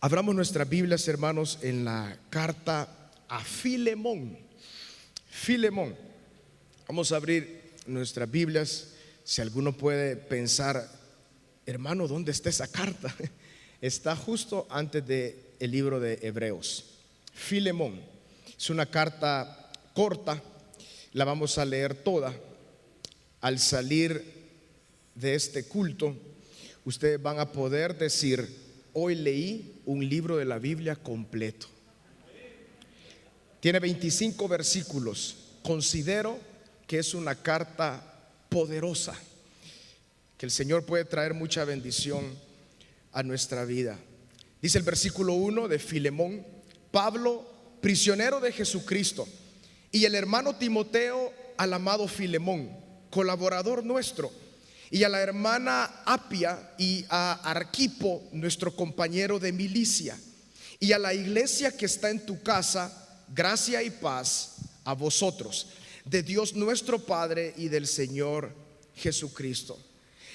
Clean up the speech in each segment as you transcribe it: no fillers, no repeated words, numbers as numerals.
Abramos nuestras Biblias, hermanos, en la carta a Filemón. Filemón. Vamos a abrir nuestras Biblias. Si alguno puede pensar, hermano, ¿dónde está esa carta? Está justo antes del libro de Hebreos. Filemón. Es una carta corta. La vamos a leer toda. Al salir de este culto, ustedes van a poder decir: hoy leí un libro de la Biblia completo. Tiene 25 versículos. Considero que es una carta poderosa, que el Señor puede traer mucha bendición a nuestra vida. Dice el versículo 1 de Filemón: Pablo, prisionero de Jesucristo, y el hermano Timoteo al amado Filemón, colaborador nuestro, y a la hermana Apia y a Arquipo, nuestro compañero de milicia, y a la iglesia que está en tu casa, gracia y paz a vosotros, de Dios nuestro Padre y del Señor Jesucristo.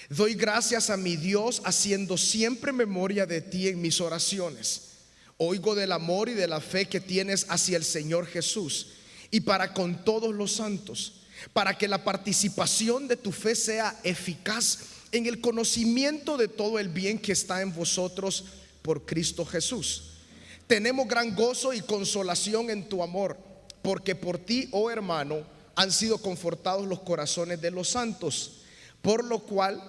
Doy gracias a mi Dios, haciendo siempre memoria de ti en mis oraciones. Oigo del amor y de la fe que tienes hacia el Señor Jesús y para con todos los santos, para que la participación de tu fe sea eficaz en el conocimiento de todo el bien que está en vosotros por Cristo Jesús. Tenemos gran gozo y consolación en tu amor, porque por ti, oh hermano, han sido confortados los corazones de los santos. Por lo cual,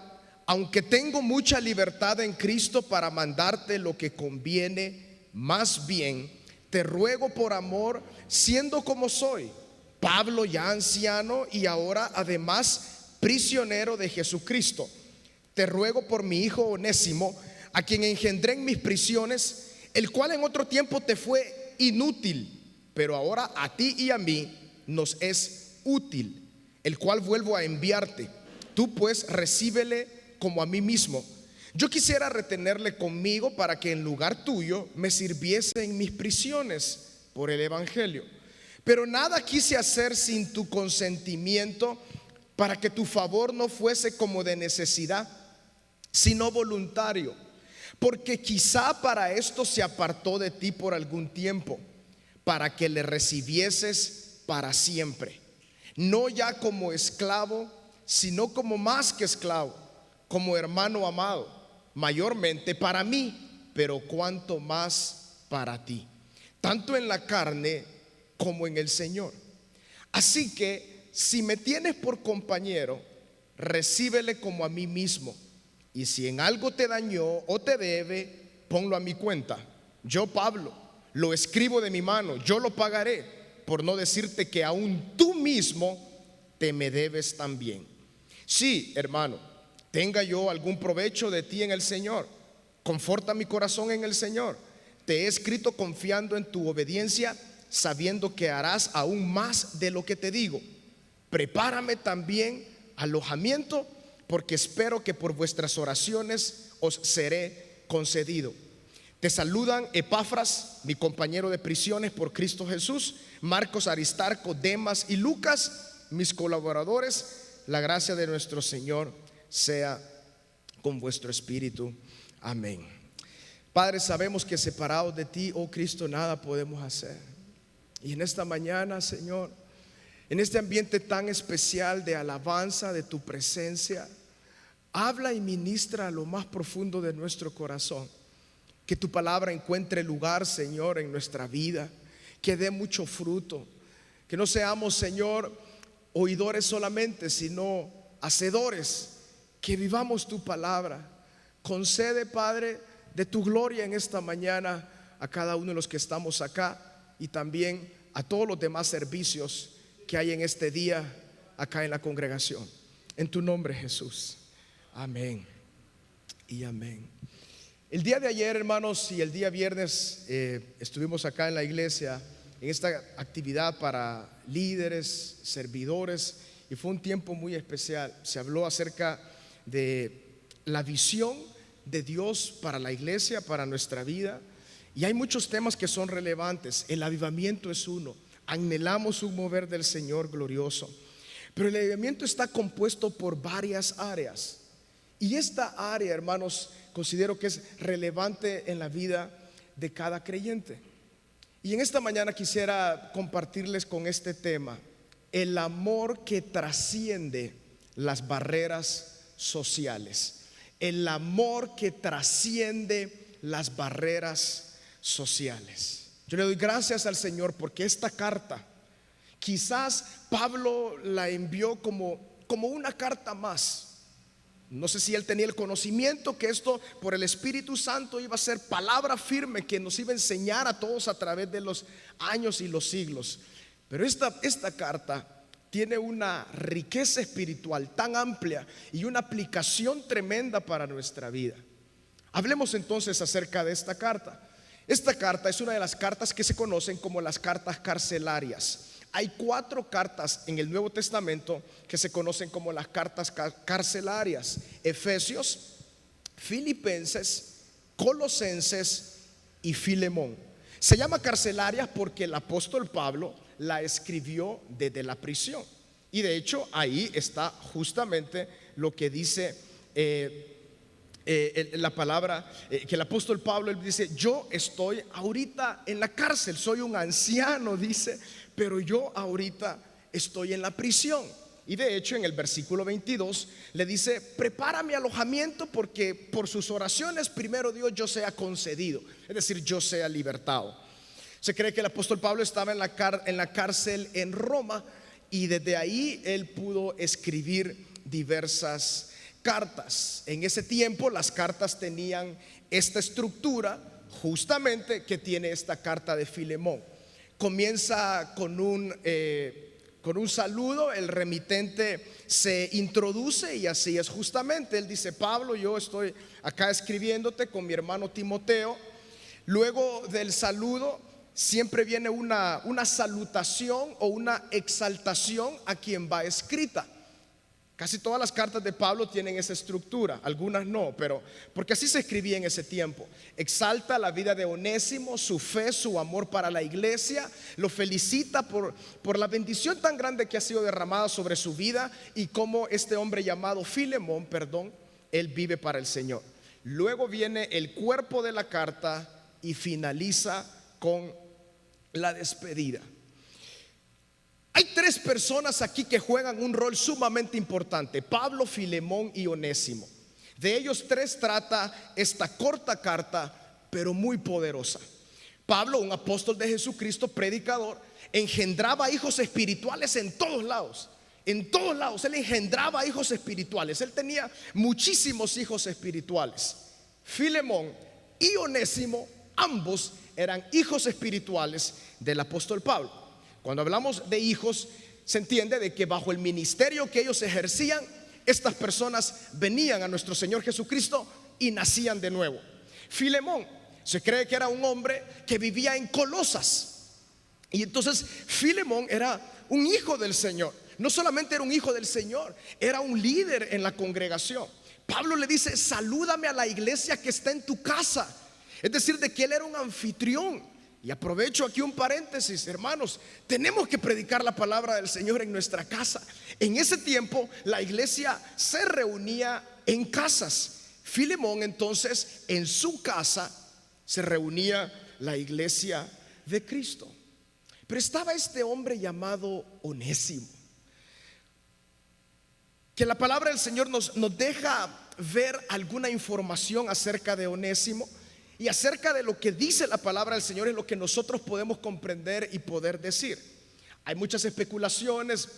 aunque tengo mucha libertad en Cristo para mandarte lo que conviene, más bien te ruego por amor, siendo como soy, Pablo, ya anciano y ahora además prisionero de Jesucristo, te ruego por mi hijo Onésimo, a quien engendré en mis prisiones, el cual en otro tiempo te fue inútil, pero ahora a ti y a mí nos es útil, el cual vuelvo a enviarte. Tú pues recíbele como a mí mismo. Yo quisiera retenerle conmigo para que en lugar tuyo me sirviese en mis prisiones por el evangelio. Pero nada quise hacer sin tu consentimiento, para que tu favor no fuese como de necesidad, sino voluntario, porque quizá para esto se apartó de ti por algún tiempo, para que le recibieses para siempre, no ya como esclavo, sino como más que esclavo, como hermano amado, mayormente para mí, pero cuanto más para ti, tanto en la carne como en el Señor. Así que si me tienes por compañero, recíbele como a mí mismo, y si en algo te dañó o te debe, ponlo a mi cuenta. Yo, Pablo, lo escribo de mi mano, yo lo pagaré, por no decirte que aún tú mismo te me debes también. Sí, hermano, tenga yo algún provecho de ti en el Señor, conforta mi corazón en el Señor. Te he escrito confiando en tu obediencia, sabiendo que harás aún más de lo que te digo. Prepárame también alojamiento, porque espero que por vuestras oraciones os seré concedido. Te saludan Epafras, mi compañero de prisiones por Cristo Jesús, Marcos, Aristarco, Demas y Lucas, mis colaboradores. La gracia de nuestro Señor sea con vuestro espíritu. Amén. Padre, sabemos que separados de ti, oh Cristo, nada podemos hacer. Y en esta mañana, Señor, en este ambiente tan especial de alabanza de tu presencia, habla y ministra a lo más profundo de nuestro corazón. Que tu palabra encuentre lugar, Señor, en nuestra vida, que dé mucho fruto. Que no seamos, Señor, oidores solamente, sino hacedores. Que vivamos tu palabra. Concede, Padre, de tu gloria en esta mañana a cada uno de los que estamos acá, y también a todos los demás servicios que hay en este día acá en la congregación. En tu nombre, Jesús. Amén y amén. El día de ayer, hermanos, y el día viernes estuvimos acá en la iglesia en esta actividad para líderes, servidores, y fue un tiempo muy especial. Se habló acerca de la visión de Dios para la iglesia, para nuestra vida. Y hay muchos temas que son relevantes. El avivamiento es uno. Anhelamos un mover del Señor glorioso. Pero el avivamiento está compuesto por varias áreas. Y esta área, hermanos, considero que es relevante en la vida de cada creyente. Y en esta mañana quisiera compartirles con este tema: el amor que trasciende las barreras sociales. El amor que trasciende las barreras sociales. Yo le doy gracias al Señor porque esta carta, quizás Pablo la envió como una carta más. No sé si él tenía el conocimiento que esto por el Espíritu Santo iba a ser palabra firme que nos iba a enseñar a todos a través de los años y los siglos. Pero esta carta tiene una riqueza espiritual tan amplia y una aplicación tremenda para nuestra vida. Hablemos entonces acerca de esta carta. Esta carta es una de las cartas que se conocen como las cartas carcelarias. Hay 4 cartas en el Nuevo Testamento que se conocen como las cartas carcelarias: Efesios, Filipenses, Colosenses y Filemón. Se llama carcelarias porque el apóstol Pablo la escribió desde la prisión. Y de hecho ahí está justamente lo que dice la palabra, que el apóstol Pablo, él dice: yo estoy ahorita en la cárcel, soy un anciano, dice, pero yo ahorita estoy en la prisión. Y de hecho en el versículo 22 le dice: prepara mi alojamiento porque por sus oraciones primero Dios yo sea concedido, es decir, yo sea libertado. Se cree que el apóstol Pablo estaba en la cárcel en Roma, y desde ahí él pudo escribir diversas cartas. En ese tiempo las cartas tenían esta estructura justamente que tiene esta carta de Filemón. Comienza con un saludo, el remitente se introduce y así es justamente. Él dice: Pablo, yo estoy acá escribiéndote con mi hermano Timoteo. Luego del saludo siempre viene una salutación o una exaltación a quien va escrita. Casi todas las cartas de Pablo tienen esa estructura, algunas no, pero porque así se escribía en ese tiempo. Exalta la vida de Onésimo, su fe, su amor para la iglesia, lo felicita por la bendición tan grande que ha sido derramada sobre su vida y cómo este hombre llamado Filemón, él vive para el Señor. Luego viene el cuerpo de la carta y finaliza con la despedida. Hay 3 personas aquí que juegan un rol sumamente importante: Pablo, Filemón y Onésimo. De ellos 3 trata esta corta carta, pero muy poderosa. Pablo, un apóstol de Jesucristo, predicador, engendraba hijos espirituales en todos lados. En todos lados él engendraba hijos espirituales. Él tenía muchísimos hijos espirituales. Filemón y Onésimo, ambos eran hijos espirituales del apóstol Pablo. Cuando hablamos de hijos, se entiende de que bajo el ministerio que ellos ejercían, estas personas venían a nuestro Señor Jesucristo y nacían de nuevo. Filemón, se cree que era un hombre que vivía en Colosas, y entonces Filemón era un hijo del Señor. No solamente era un hijo del Señor, era un líder en la congregación. Pablo le dice: salúdame a la iglesia que está en tu casa. Es decir, de que él era un anfitrión. Y aprovecho aquí un paréntesis, hermanos, tenemos que predicar la palabra del Señor en nuestra casa. En ese tiempo la iglesia se reunía en casas. Filemón, entonces, en su casa se reunía la iglesia de Cristo. Pero estaba este hombre llamado Onésimo, que la palabra del Señor nos deja ver alguna información acerca de Onésimo. Y acerca de lo que dice la palabra del Señor es lo que nosotros podemos comprender y poder decir. Hay muchas especulaciones,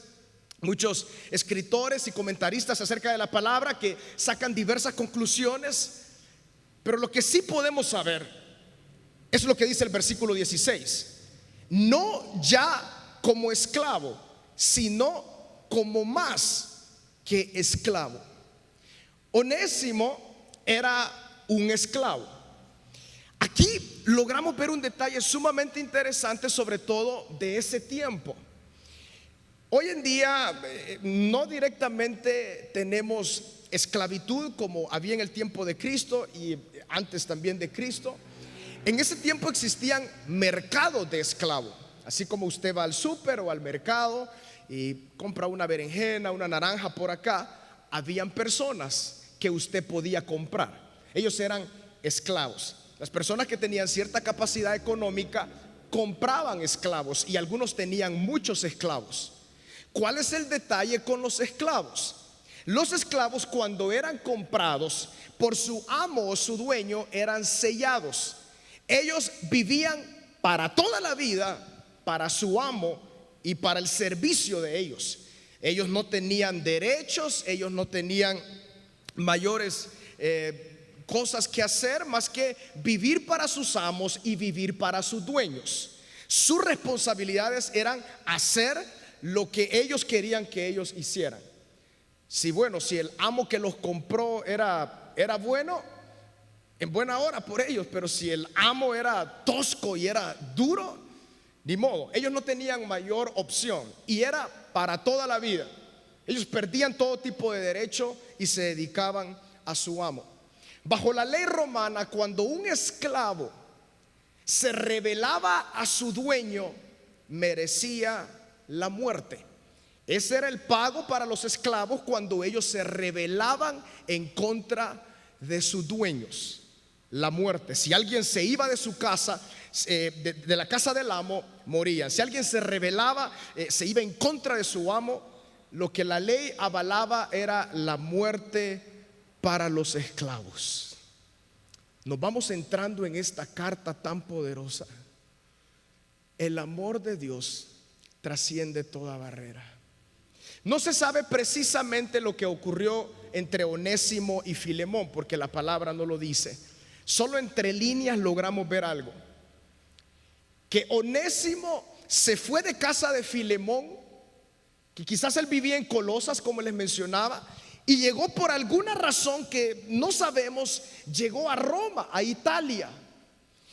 muchos escritores y comentaristas acerca de la palabra que sacan diversas conclusiones, pero lo que sí podemos saber es lo que dice el versículo 16: no ya como esclavo, sino como más que esclavo. Onésimo era un esclavo. Aquí logramos ver un detalle sumamente interesante, sobre todo de ese tiempo. Hoy en día no directamente tenemos esclavitud como había en el tiempo de Cristo y antes también de Cristo. En ese tiempo existían mercados de esclavos. Así como usted va al súper o al mercado y compra una berenjena, una naranja por acá, habían personas que usted podía comprar. Ellos eran esclavos. Las personas que tenían cierta capacidad económica compraban esclavos y algunos tenían muchos esclavos. ¿Cuál es el detalle con los esclavos? Los esclavos, cuando eran comprados por su amo o su dueño, eran sellados. Ellos vivían para toda la vida, para su amo y para el servicio de ellos. Ellos no tenían derechos, ellos no tenían mayores cosas que hacer más que vivir para sus amos y vivir para sus dueños. Sus responsabilidades eran hacer lo que ellos querían que ellos hicieran. Si el amo que los compró era bueno, en buena hora por ellos, pero si el amo era tosco y era duro, ni modo. Ellos no tenían mayor opción y era para toda la vida. Ellos perdían todo tipo de derecho y se dedicaban a su amo. Bajo la ley romana, cuando un esclavo se rebelaba a su dueño, merecía la muerte. Ese era el pago para los esclavos cuando ellos se rebelaban en contra de sus dueños, la muerte. Si alguien se iba de su casa, de la casa del amo, morían. Si alguien se rebelaba, se iba en contra de su amo, lo que la ley avalaba era la muerte para los esclavos. Nos vamos entrando en esta carta tan poderosa. El amor de Dios trasciende toda barrera. No se sabe precisamente lo que ocurrió entre Onésimo y Filemón, porque la palabra no lo dice. Solo entre líneas logramos ver algo: que Onésimo se fue de casa de Filemón, que quizás él vivía en Colosas, como les mencionaba, y llegó por alguna razón que no sabemos, llegó a Roma, a Italia.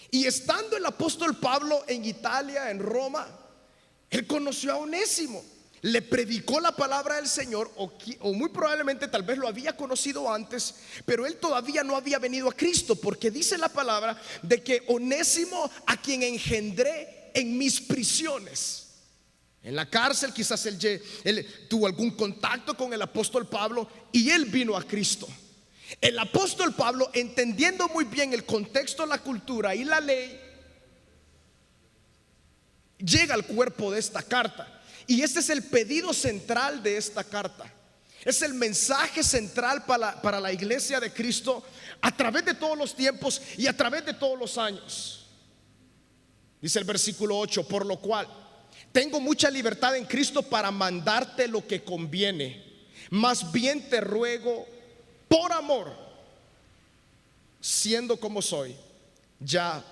Y estando el apóstol Pablo en Italia, en Roma, él conoció a Onésimo, le predicó la palabra del Señor, o muy probablemente tal vez lo había conocido antes, pero él todavía no había venido a Cristo, porque dice la palabra de que Onésimo, a quien engendré en mis prisiones. En la cárcel quizás él tuvo algún contacto con el apóstol Pablo y él vino a Cristo. El apóstol Pablo, entendiendo muy bien el contexto, la cultura y la ley, llega al cuerpo de esta carta. Y este es el pedido central de esta carta. Es el mensaje central para la iglesia de Cristo a través de todos los tiempos y a través de todos los años. Dice el versículo 8: por lo cual tengo mucha libertad en Cristo para mandarte lo que conviene. Más bien te ruego por amor, siendo como soy ya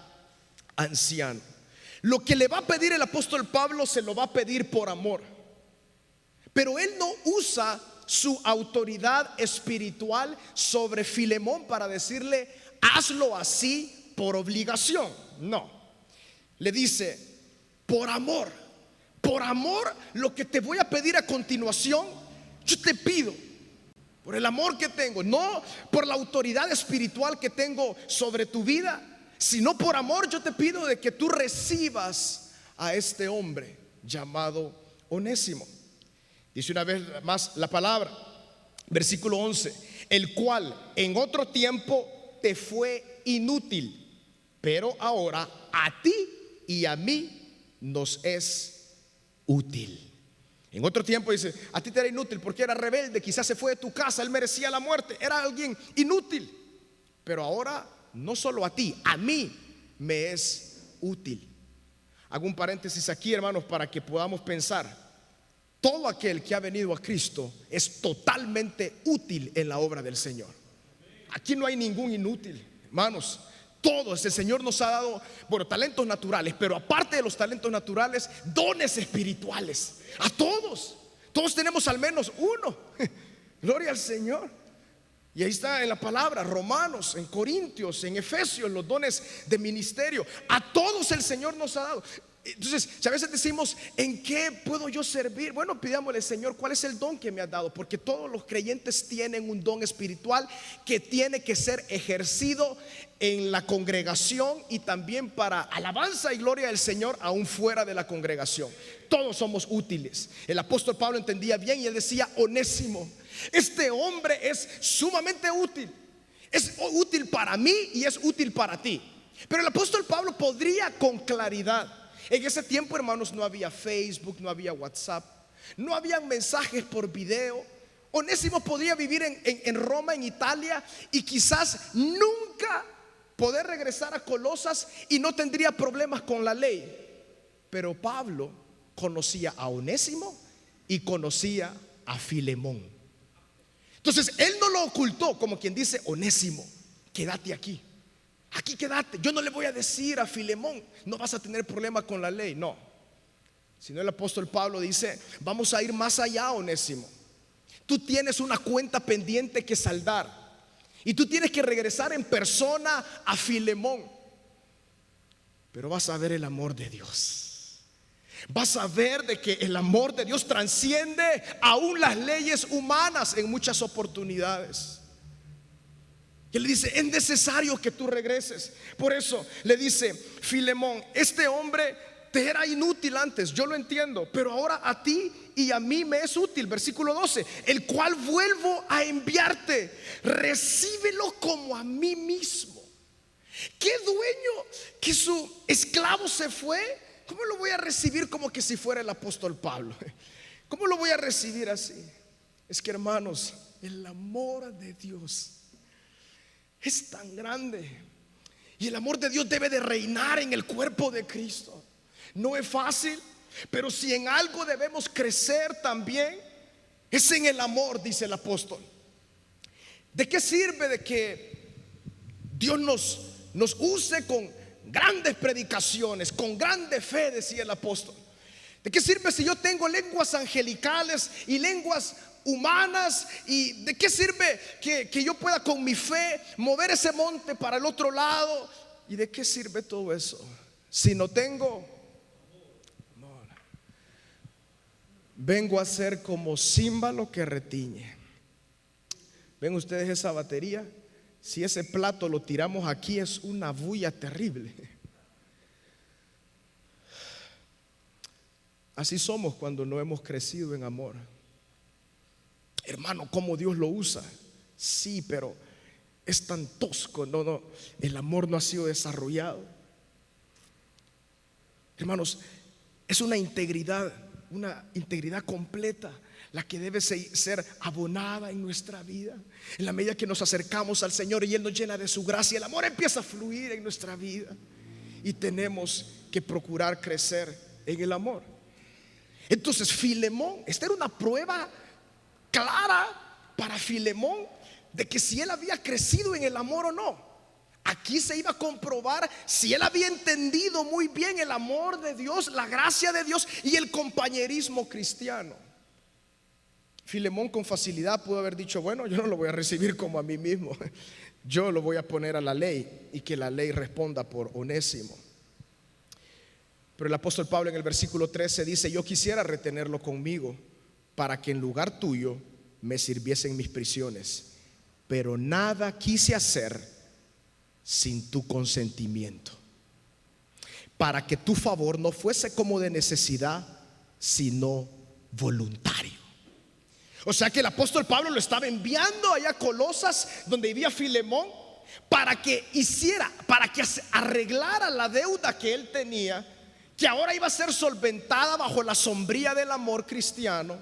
anciano. Lo que le va a pedir el apóstol Pablo se lo va a pedir por amor. Pero él no usa su autoridad espiritual sobre Filemón para decirle hazlo así por obligación. No, le dice por amor. Por amor, lo que te voy a pedir a continuación, yo te pido por el amor que tengo, no por la autoridad espiritual que tengo sobre tu vida, sino por amor. Yo te pido de que tú recibas a este hombre llamado Onésimo. Dice una vez más la palabra, versículo 11: el cual en otro tiempo te fue inútil, pero ahora a ti y a mí nos es útil. En otro tiempo dice, a ti te era inútil porque era rebelde, quizás se fue de tu casa, él merecía la muerte, era alguien inútil, pero ahora no solo a ti, a mí me es útil. Hago un paréntesis aquí, hermanos, para que podamos pensar. Todo aquel que ha venido a Cristo es totalmente útil en la obra del Señor. Aquí no hay ningún inútil, hermanos. Todos, el Señor nos ha dado, talentos naturales, pero aparte de los talentos naturales, dones espirituales. A todos tenemos al menos uno. Gloria al Señor. Y ahí está en la palabra, Romanos, en Corintios, en Efesios, los dones de ministerio. A todos el Señor nos ha dado. Entonces, si a veces decimos, ¿en qué puedo yo servir? Bueno, pidámosle, Señor, ¿cuál es el don que me has dado? Porque todos los creyentes tienen un don espiritual que tiene que ser ejercido en la congregación y también para alabanza y gloria del Señor, aún fuera de la congregación. Todos somos útiles. El apóstol Pablo entendía bien y él decía, Onésimo, este hombre es sumamente útil. Es útil para mí y es útil para ti. Pero el apóstol Pablo podría con claridad. En ese tiempo, hermanos, no había Facebook, no había WhatsApp, no había mensajes por video. Onésimo podría vivir en Roma, en Italia, y quizás nunca poder regresar a Colosas y no tendría problemas con la ley. Pero Pablo conocía a Onésimo y conocía a Filemón. Entonces él no lo ocultó, como quien dice: Onésimo, quédate aquí, aquí quédate. Yo no le voy a decir a Filemón, no vas a tener problema con la ley. No, sino el apóstol Pablo dice: vamos a ir más allá, Onésimo. Tú tienes una cuenta pendiente que saldar, y tú tienes que regresar en persona a Filemón. Pero vas a ver el amor de Dios. Vas a ver de que el amor de Dios trasciende aún las leyes humanas en muchas oportunidades. Y él dice: es necesario que tú regreses. Por eso le dice: Filemón, este hombre te era inútil antes, yo lo entiendo, pero ahora a ti y a mí me es útil. Versículo 12: el cual vuelvo a enviarte, recíbelo como a mí mismo. ¿Qué dueño que su esclavo se fue? ¿Cómo lo voy a recibir como que si fuera el apóstol Pablo? ¿Cómo lo voy a recibir así? Es que, hermanos, el amor de Dios es tan grande, y el amor de Dios debe de reinar en el cuerpo de Cristo. No es fácil, pero si en algo debemos crecer también es en el amor, dice el apóstol. ¿De qué sirve de que Dios nos use con grandes predicaciones, con grande fe, decía el apóstol? ¿De qué sirve si yo tengo lenguas angelicales y lenguas humanas? ¿Y de qué sirve que yo pueda con mi fe mover ese monte para el otro lado? ¿Y de qué sirve todo eso si no tengo amor? Vengo a ser como címbalo que retiñe. ¿Ven ustedes esa batería? Si ese plato lo tiramos aquí, es una bulla terrible. Así somos cuando no hemos crecido en amor. Hermano, ¿cómo Dios lo usa? Sí, pero es tan tosco. No, el amor no ha sido desarrollado. Hermanos, es una integridad completa la que debe ser abonada en nuestra vida. En la medida que nos acercamos al Señor y Él nos llena de su gracia, el amor empieza a fluir en nuestra vida, y tenemos que procurar crecer en el amor. Entonces Filemón, esta era una prueba clara para Filemón de que si él había crecido en el amor o no. Aquí se iba a comprobar si él había entendido muy bien el amor de Dios, la gracia de Dios y el compañerismo cristiano. Filemón con facilidad pudo haber dicho: bueno, yo no lo voy a recibir como a mí mismo, yo lo voy a poner a la ley, y que la ley responda por Onésimo. Pero el apóstol Pablo en el versículo 13 dice: yo quisiera retenerlo conmigo para que en lugar tuyo me sirviesen mis prisiones, pero nada quise hacer sin tu consentimiento, para que tu favor no fuese como de necesidad, sino voluntario. O sea que el apóstol Pablo lo estaba enviando allá a Colosas, donde vivía Filemón, para que arreglara la deuda que él tenía, que ahora iba a ser solventada bajo la sombría del amor cristiano,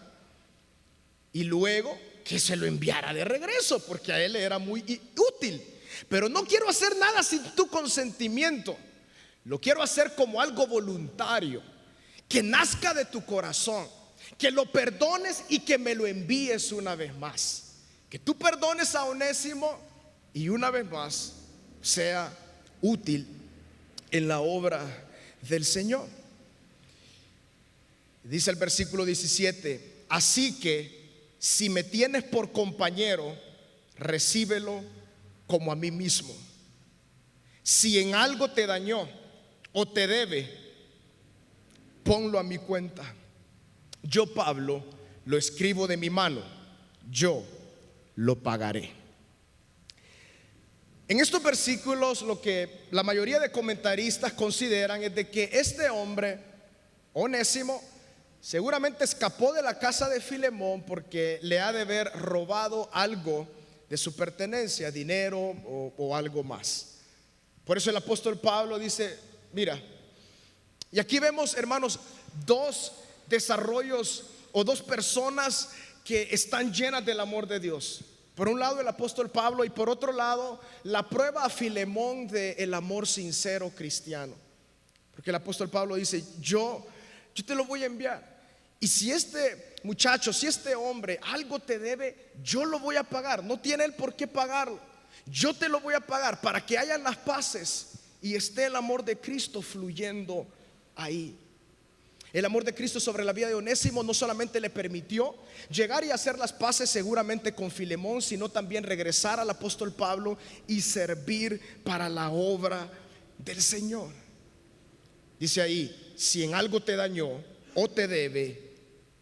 y luego que se lo enviara de regreso, porque a él le era muy útil. Pero no quiero hacer nada sin tu consentimiento, lo quiero hacer como algo voluntario, que nazca de tu corazón, que lo perdones y que me lo envíes una vez más. Que tú perdones a Onésimo y una vez más sea útil en la obra del Señor. Dice el versículo 17: así que si me tienes por compañero, recíbelo como a mí mismo. Si en algo te dañó o te debe, ponlo a mi cuenta. Yo, Pablo, lo escribo de mi mano, yo lo pagaré. En estos versículos, lo que la mayoría de comentaristas consideran es de que este hombre, Onésimo, seguramente escapó de la casa de Filemón porque le ha de haber robado algo de su pertenencia, dinero o algo más. Por eso el apóstol Pablo dice, mira, y aquí vemos, hermanos, dos desarrollos o dos personas que están llenas del amor de Dios. Por un lado el apóstol Pablo y por otro lado la prueba a Filemón del amor sincero cristiano. Porque el apóstol Pablo dice, yo te lo voy a enviar. Y si este muchacho, si este hombre algo te debe, yo lo voy a pagar. No tiene él por qué pagarlo. Yo te lo voy a pagar para que hayan las paces y esté el amor de Cristo fluyendo ahí. El amor de Cristo sobre la vida de Onésimo no solamente le permitió llegar y hacer las paces seguramente con Filemón, sino también regresar al apóstol Pablo y servir para la obra del Señor. Dice ahí, si en algo te dañó o te debe,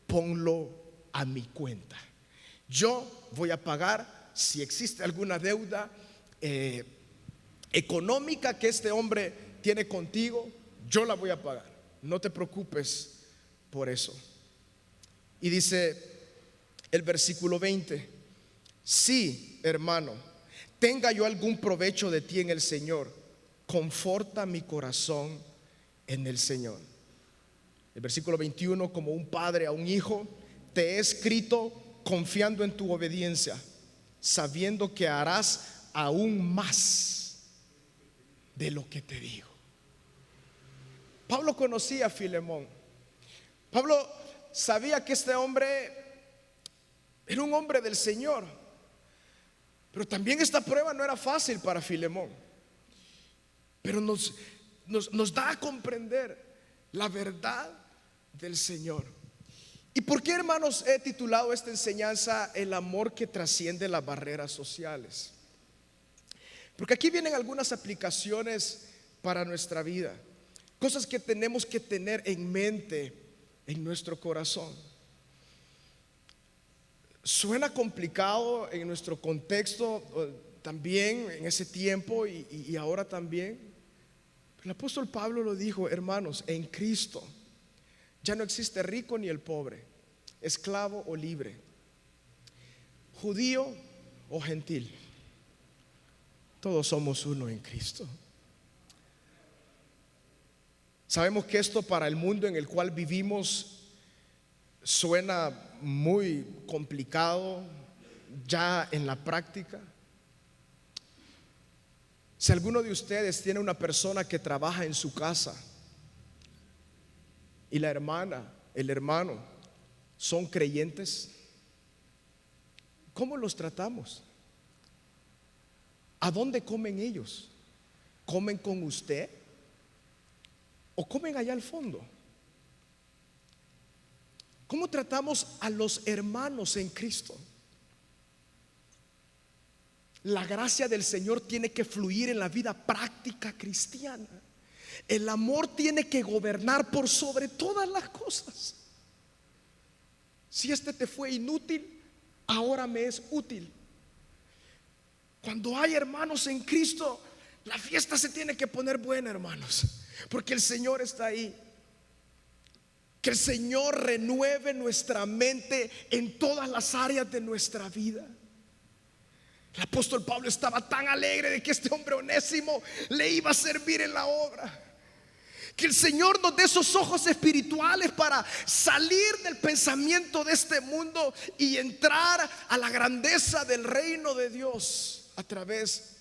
ponlo a mi cuenta. Yo voy a pagar si existe alguna deuda económica que este hombre tiene contigo, yo la voy a pagar. No te preocupes por eso. Y dice el versículo 20: sí, hermano, tenga yo algún provecho de ti en el Señor, conforta mi corazón en el Señor. El versículo 21: como un padre a un hijo, te he escrito confiando en tu obediencia, sabiendo que harás aún más de lo que te digo. Pablo conocía a Filemón. Pablo sabía que este hombre era un hombre del Señor, pero también esta prueba no era fácil para Filemón. Pero nos da a comprender la verdad del Señor. ¿Y por qué, hermanos, he titulado esta enseñanza el amor que trasciende las barreras sociales? Porque aquí vienen algunas aplicaciones para nuestra vida, cosas que tenemos que tener en mente en nuestro corazón. Suena complicado en nuestro contexto también en ese tiempo y ahora también. El apóstol Pablo lo dijo: hermanos, en Cristo ya no existe rico ni el pobre, esclavo o libre, judío o gentil. Todos somos uno en Cristo. Sabemos que esto para el mundo en el cual vivimos suena muy complicado ya en la práctica. Si alguno de ustedes tiene una persona que trabaja en su casa y la hermana, el hermano son creyentes, ¿cómo los tratamos? ¿A dónde comen ellos? ¿Comen con usted? ¿O comen allá al fondo? ¿Cómo tratamos a los hermanos en Cristo? La gracia del Señor tiene que fluir en la vida práctica cristiana. El amor tiene que gobernar por sobre todas las cosas. Si este te fue inútil, ahora me es útil. Cuando hay hermanos en Cristo, la fiesta se tiene que poner buena, hermanos, porque el Señor está ahí. Que el Señor renueve nuestra mente en todas las áreas de nuestra vida. El apóstol Pablo estaba tan alegre de que este hombre Onésimo le iba a servir en la obra. Que el Señor nos dé esos ojos espirituales para salir del pensamiento de este mundo y entrar a la grandeza del reino de Dios a través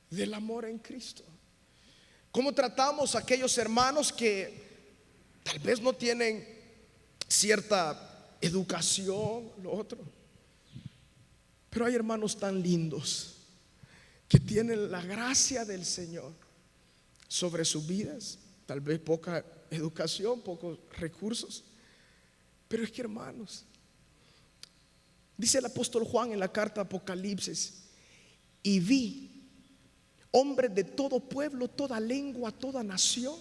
del amor en Cristo. ¿Cómo tratamos a aquellos hermanos que tal vez no tienen cierta educación, lo otro? Pero hay hermanos tan lindos que tienen la gracia del Señor sobre sus vidas. Tal vez poca educación, pocos recursos, pero es que, hermanos, dice el apóstol Juan en la carta Apocalipsis: y vi hombres de todo pueblo, toda lengua, toda nación,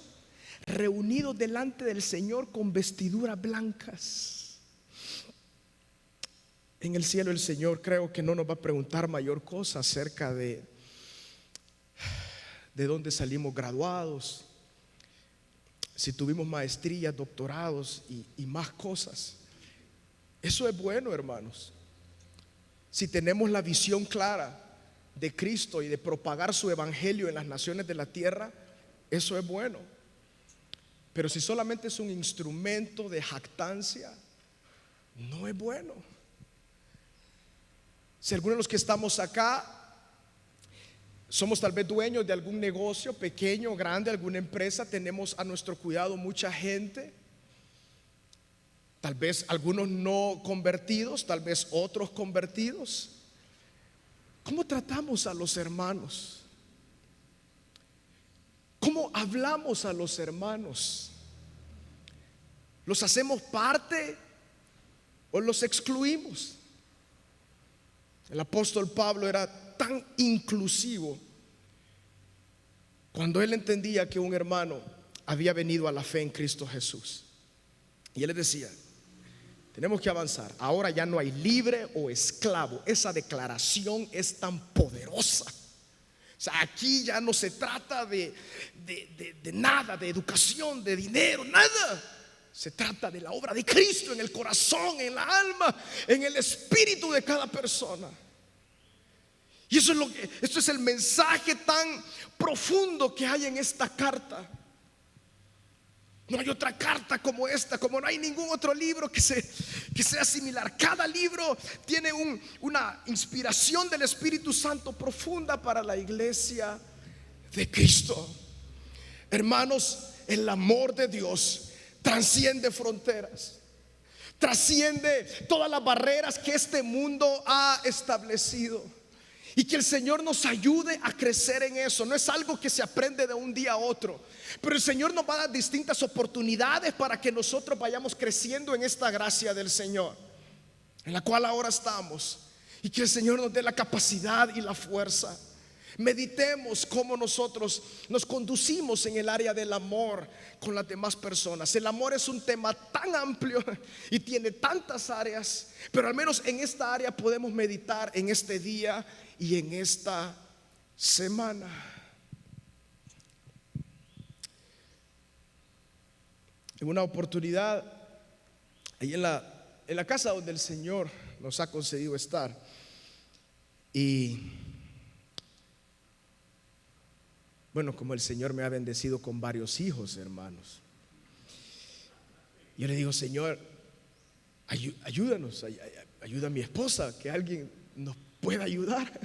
reunidos delante del Señor con vestiduras blancas. En el cielo el Señor creo que no nos va a preguntar mayor cosa acerca de dónde salimos graduados, si tuvimos maestrías, doctorados y más cosas. Eso es bueno, hermanos, si tenemos la visión clara de Cristo y de propagar su evangelio en las naciones de la tierra, eso es bueno. Pero si solamente es un instrumento de jactancia, no es bueno. Si algunos de los que estamos acá somos tal vez dueños de algún negocio pequeño o grande, alguna empresa, tenemos a nuestro cuidado mucha gente, tal vez algunos no convertidos, tal vez otros convertidos. ¿Cómo tratamos a los hermanos? ¿Cómo hablamos a los hermanos? ¿Los hacemos parte o los excluimos? El apóstol Pablo era tan inclusivo cuando él entendía que un hermano había venido a la fe en Cristo Jesús. Y él les decía: tenemos que avanzar. Ahora ya no hay libre o esclavo. Esa declaración es tan poderosa. O sea, aquí ya no se trata de nada, de educación, de dinero, nada. Se trata de la obra de Cristo en el corazón, en la alma, en el espíritu de cada persona. Y esto es el mensaje tan profundo que hay en esta carta. No hay otra carta como esta, como no hay ningún otro libro que sea similar. Cada libro tiene una inspiración del Espíritu Santo profunda para la iglesia de Cristo. Hermanos, el amor de Dios trasciende fronteras, trasciende todas las barreras que este mundo ha establecido. Y que el Señor nos ayude a crecer en eso. No es algo que se aprende de un día a otro, pero el Señor nos va a dar distintas oportunidades para que nosotros vayamos creciendo en esta gracia del Señor, en la cual ahora estamos. Y que el Señor nos dé la capacidad y la fuerza. Meditemos cómo nosotros nos conducimos en el área del amor con las demás personas. El amor es un tema tan amplio y tiene tantas áreas, pero al menos en esta área podemos meditar en este día y en esta semana. En una oportunidad, ahí en la casa donde el Señor nos ha concedido estar, y bueno, como el Señor me ha bendecido con varios hijos, hermanos, yo le digo: Señor, ayúdanos, ayuda a mi esposa, que alguien nos pueda ayudar.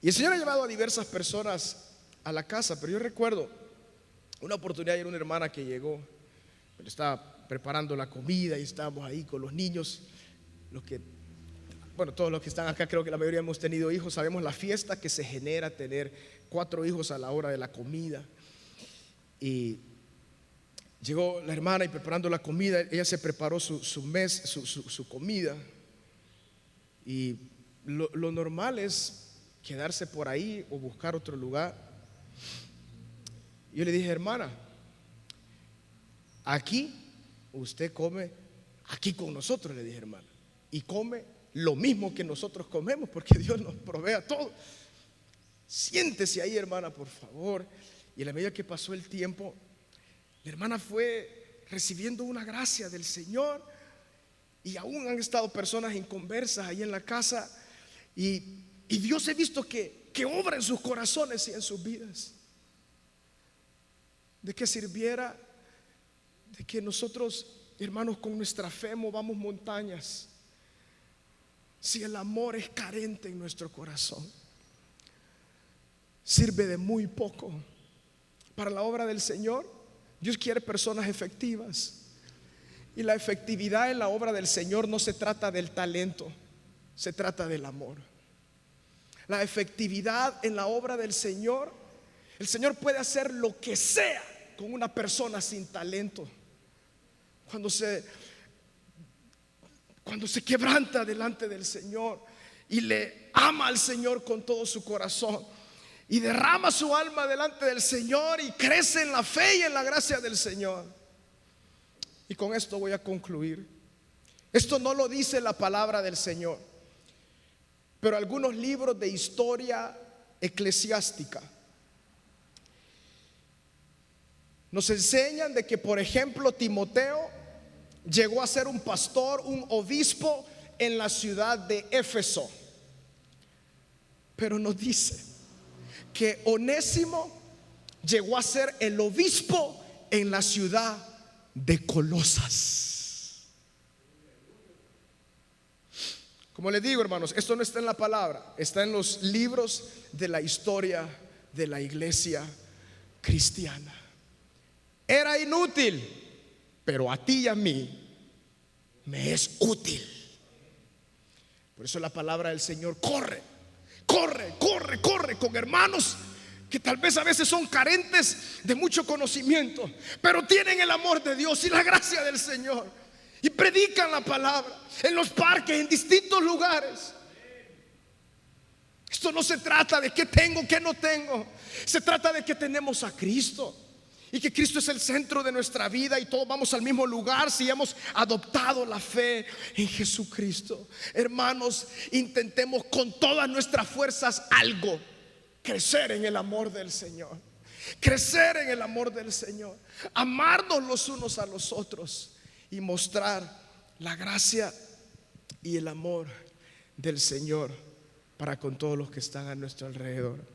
Y el Señor ha llevado a diversas personas a la casa, pero yo recuerdo una oportunidad. Era una hermana que llegó, pero estaba preparando la comida y estábamos ahí con los niños. Todos los que están acá, creo que la mayoría hemos tenido hijos, sabemos la fiesta que se genera tener 4 hijos a la hora de la comida. Y llegó la hermana y preparando la comida, ella se preparó su comida. Y lo normal es quedarse por ahí o buscar otro lugar. Yo le dije: hermana, aquí usted come, aquí con nosotros, le dije, hermana, y come lo mismo que nosotros comemos, porque Dios nos provee a todo. Siéntese ahí, hermana, por favor. Y a la medida que pasó el tiempo, la hermana fue recibiendo una gracia del Señor. Y aún han estado personas inconversas ahí en la casa, y Dios he visto que obra en sus corazones y en sus vidas. ¿De qué sirviera de que nosotros, hermanos, con nuestra fe movamos montañas si el amor es carente en nuestro corazón? Sirve de muy poco. Para la obra del Señor, Dios quiere personas efectivas. Y la efectividad en la obra del Señor no se trata del talento, se trata del amor. La efectividad en la obra del Señor, el Señor puede hacer lo que sea con una persona sin talento. Cuando se quebranta delante del Señor y le ama al Señor con todo su corazón y derrama su alma delante del Señor y crece en la fe y en la gracia del Señor. Y con esto voy a concluir. Esto no lo dice la palabra del Señor, pero algunos libros de historia eclesiástica nos enseñan de que, por ejemplo, Timoteo llegó a ser un pastor, un obispo en la ciudad de Éfeso. Pero nos dice que Onésimo llegó a ser el obispo en la ciudad de Colosas. Como les digo, hermanos, esto no está en la palabra, está en los libros de la historia de la iglesia cristiana. Era inútil, pero a ti y a mí me es útil. Por eso la palabra del Señor: corre, corre, corre, corre con hermanos que tal vez a veces son carentes de mucho conocimiento, pero tienen el amor de Dios y la gracia del Señor, y predican la palabra en los parques, en distintos lugares. Esto no se trata de qué tengo, qué no tengo. Se trata de que tenemos a Cristo y que Cristo es el centro de nuestra vida, y todos vamos al mismo lugar si hemos adoptado la fe en Jesucristo. Hermanos, intentemos con todas nuestras fuerzas algo: crecer en el amor del Señor, crecer en el amor del Señor, amarnos los unos a los otros y mostrar la gracia y el amor del Señor para con todos los que están a nuestro alrededor.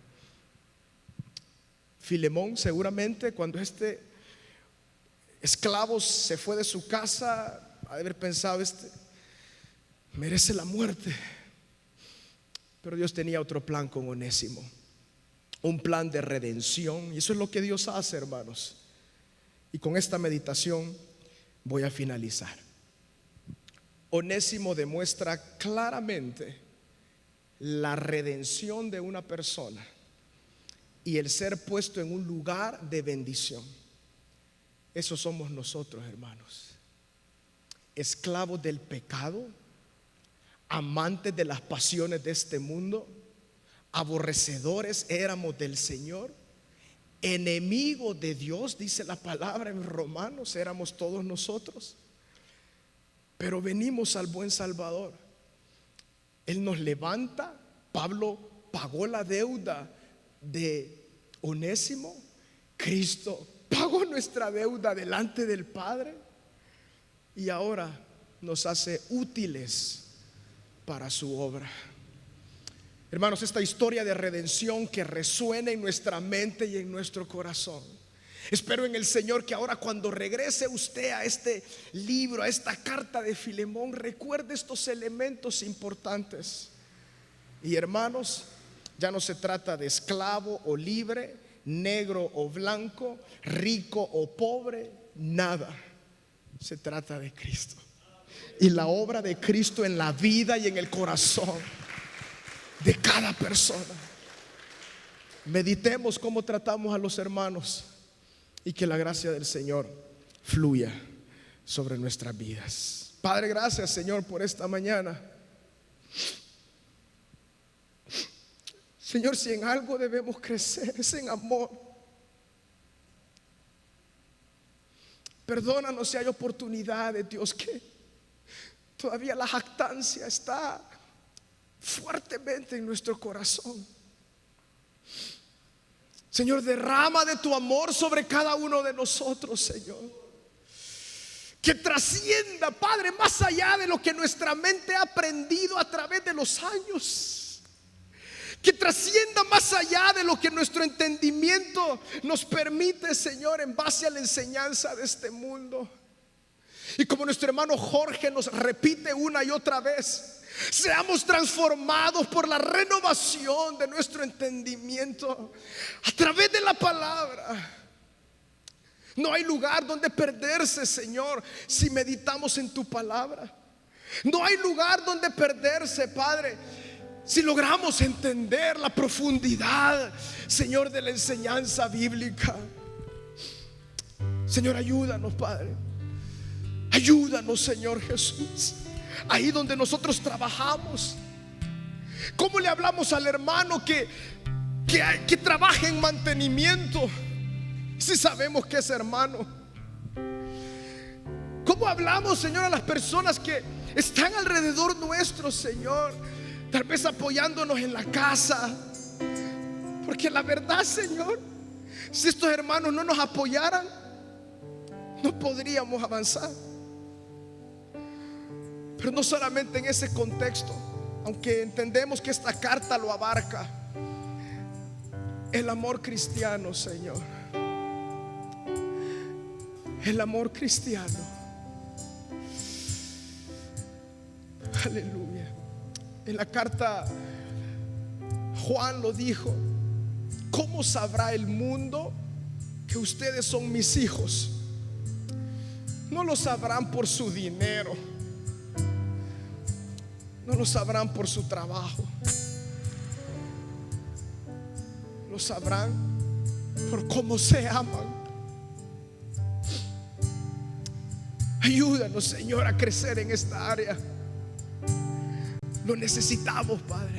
Filemón, seguramente cuando este esclavo se fue de su casa, ha de haber pensado: este merece la muerte. Pero Dios tenía otro plan con Onésimo, un plan de redención, y eso es lo que Dios hace, hermanos. Y con esta meditación voy a finalizar. Onésimo demuestra claramente la redención de una persona y el ser puesto en un lugar de bendición. Eso somos nosotros, hermanos: esclavos del pecado, amantes de las pasiones de este mundo, aborrecedores éramos del Señor, enemigos de Dios, dice la palabra en Romanos, éramos todos nosotros. Pero venimos al buen Salvador. Él nos levanta. Pablo pagó la deuda de Onésimo. Cristo pagó nuestra deuda delante del Padre, y ahora nos hace útiles para su obra. Hermanos, esta historia de redención que resuene en nuestra mente y en nuestro corazón. Espero en el Señor que ahora, cuando regrese usted a este libro, a esta carta de Filemón, recuerde estos elementos importantes. Y hermanos, ya no se trata de esclavo o libre, negro o blanco, rico o pobre, nada. Se trata de Cristo y la obra de Cristo en la vida y en el corazón de cada persona. Meditemos cómo tratamos a los hermanos y que la gracia del Señor fluya sobre nuestras vidas. Padre, gracias, Señor, por esta mañana. Señor, si en algo debemos crecer es en amor. Perdónanos si hay oportunidades, Dios, que todavía la jactancia está fuertemente en nuestro corazón. Señor, derrama de tu amor sobre cada uno de nosotros, Señor. Que trascienda, Padre, más allá de lo que nuestra mente ha aprendido a través de los años. Que trascienda más allá de lo que nuestro entendimiento nos permite, Señor, en base a la enseñanza de este mundo. Y como nuestro hermano Jorge nos repite una y otra vez, seamos transformados por la renovación de nuestro entendimiento a través de la palabra. No hay lugar donde perderse, Señor, si meditamos en tu palabra. No hay lugar donde perderse, Padre, si logramos entender la profundidad, Señor, de la enseñanza bíblica. Señor, ayúdanos, Padre. Ayúdanos, Señor Jesús. Ahí donde nosotros trabajamos, ¿cómo le hablamos al hermano que trabaja en mantenimiento si sabemos que es hermano? ¿Cómo hablamos, Señor, a las personas que están alrededor nuestro, Señor, tal vez apoyándonos en la casa? Porque la verdad, Señor, si estos hermanos no nos apoyaran, no podríamos avanzar. Pero no solamente en ese contexto, aunque entendemos que esta carta lo abarca, El amor cristiano, Señor. El amor cristiano. Aleluya. En la carta Juan lo dijo: ¿cómo sabrá el mundo que ustedes son mis hijos? No lo sabrán por su dinero, no lo sabrán por su trabajo, lo sabrán por cómo se aman. Ayúdanos, Señor, a crecer en esta área. Lo necesitamos, Padre.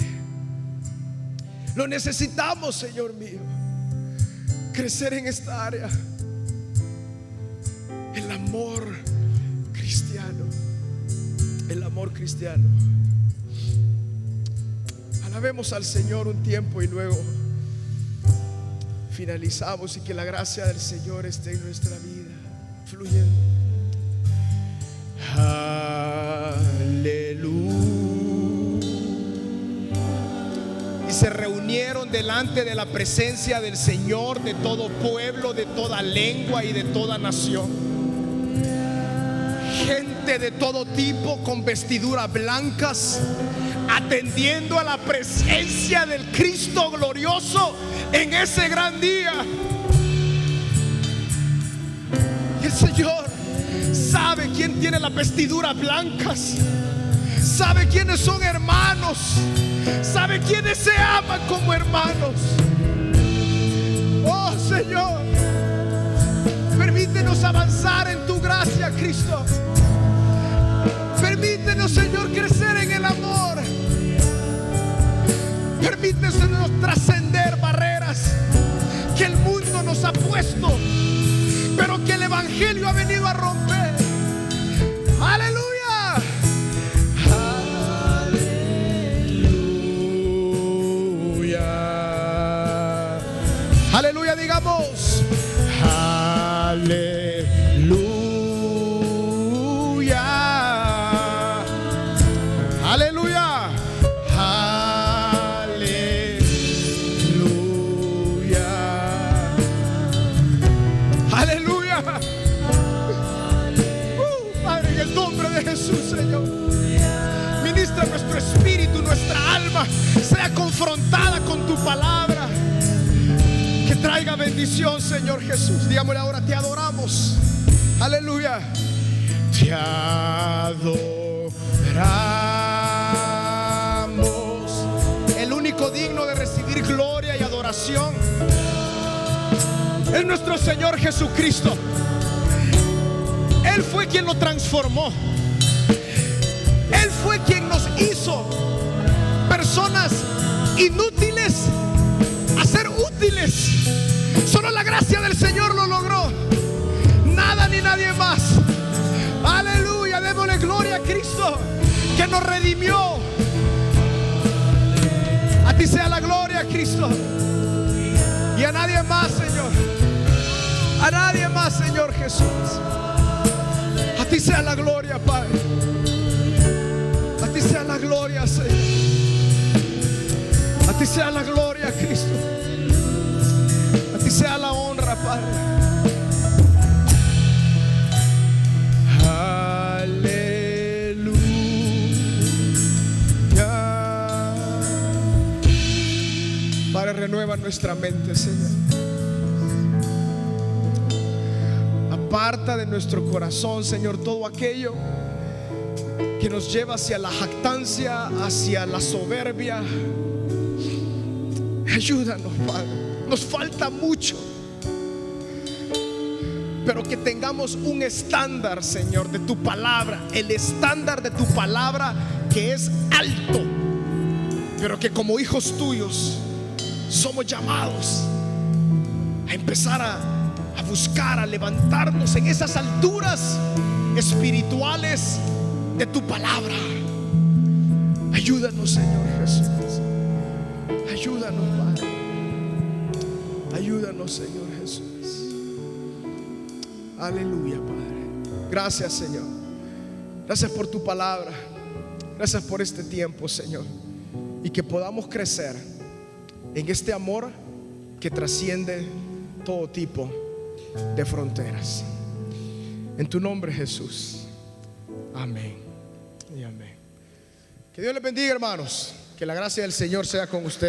Lo necesitamos, Señor mío. Crecer en esta área. El amor cristiano. El amor cristiano. Alabemos al Señor un tiempo y luego finalizamos, y que la gracia del Señor esté en nuestra vida, fluyendo. Aleluya. Y se reunieron delante de la presencia del Señor de todo pueblo, de toda lengua y de toda nación, gente de todo tipo con vestiduras blancas, atendiendo a la presencia del Cristo glorioso en ese gran día. Y el Señor sabe quién tiene las vestiduras blancas, sabe quiénes son hermanos, sabe quiénes se aman como hermanos. Oh Señor, permítenos avanzar en tu gracia, Cristo. Permítenos, Señor, crecer en el amor. Permítenos trascender barreras que el mundo nos ha puesto, pero que el Evangelio ha venido a romper. Aleluya. Aleluya. Aleluya, digamos. Aleluya. Aleluya. Aleluya. Padre, en el nombre de Jesús, Señor, ministra nuestro espíritu, nuestra alma sea confrontada con tu palabra, que traiga bendición, Señor Jesús. Digámosle ahora: te adoramos. Aleluya. Te adoramos. El único digno de recibir gloria y adoración es nuestro Señor Jesucristo. Él fue quien lo transformó. Él fue quien nos hizo personas inútiles a ser útiles. Solo la gracia del Señor lo logró, nada ni nadie más. Aleluya, démosle gloria a Cristo que nos redimió. A ti sea la gloria, Cristo, y a nadie más, Señor. A nadie más, Señor Jesús. A ti sea la gloria, Padre. A ti sea la gloria, Señor. A ti sea la gloria, Cristo. A ti sea la honra, Padre. Aleluya. Padre, renueva nuestra mente, Señor. Aparta de nuestro corazón, Señor, todo aquello que nos lleva hacia la jactancia, hacia la soberbia. Ayúdanos, Padre. Nos falta mucho, pero que tengamos un estándar, Señor, de tu palabra. El estándar de tu palabra, que es alto, pero que como hijos tuyos somos llamados a empezar a buscar, a levantarnos en esas alturas espirituales de tu palabra. Ayúdanos, Señor Jesús. Ayúdanos, Padre. Ayúdanos, Señor Jesús. Aleluya, Padre. Gracias, Señor. Gracias por tu palabra. Gracias por este tiempo, Señor. Y que podamos crecer en este amor que trasciende todo tipo de fronteras. En tu nombre, Jesús. Amén y amén. Que Dios les bendiga, hermanos. Que la gracia del Señor sea con ustedes.